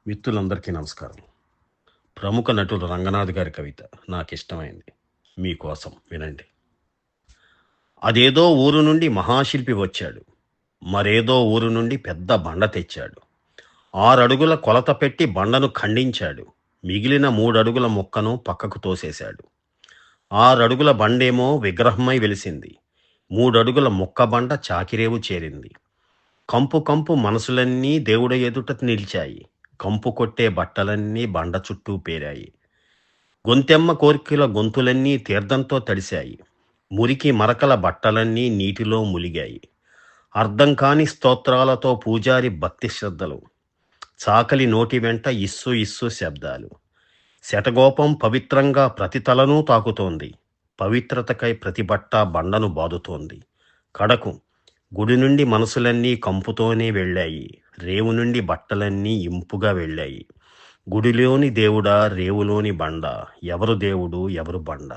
మిత్రులందరికీ నమస్కారం. ప్రముఖ నటులు రంగనాథ్ గారి కవిత నాకిష్టమైంది. మీకోసం వినండి. అదేదో ఊరు నుండి మహాశిల్పి వచ్చాడు. మరేదో ఊరు నుండి పెద్ద బండ తెచ్చాడు. 6 అడుగుల కొలత పెట్టి బండను ఖండించాడు. మిగిలిన 3 అడుగుల ముక్కను పక్కకు తోసేశాడు. 6 అడుగుల బండేమో విగ్రహమై వెలిసింది. 3 అడుగుల ముక్క బండ చాకిరేవు చేరింది. కంపు కంపు మనసులన్నీ దేవుడి ఎదుట నిలిచాయి. కంపు కొట్టే బట్టలన్నీ బండ చుట్టూ పేరాయి. గొంతెమ్మ కోర్కెల గొంతులన్నీ తీర్థంతో తడిశాయి. మురికి మరకల బట్టలన్నీ నీటిలో ములిగాయి. అర్థం కాని స్తోత్రాలతో పూజారి భక్తి శ్రద్ధలు. చాకలి నోటి వెంట ఇస్సు ఇస్సు శబ్దాలు. శటగోపం పవిత్రంగా ప్రతి తలను తాకుతోంది. పవిత్రతకై ప్రతి బట్ట బండను బాదుతోంది. కడకు గుడి నుండి మనసులన్నీ కంపుతోనే వెళ్ళాయి. రేవు నుండి బట్టలన్నీ ఇంపుగా వెళ్ళాయి. గుడిలోని దేవుడా, రేవులోని బండ, ఎవరు దేవుడు ఎవరు బండ?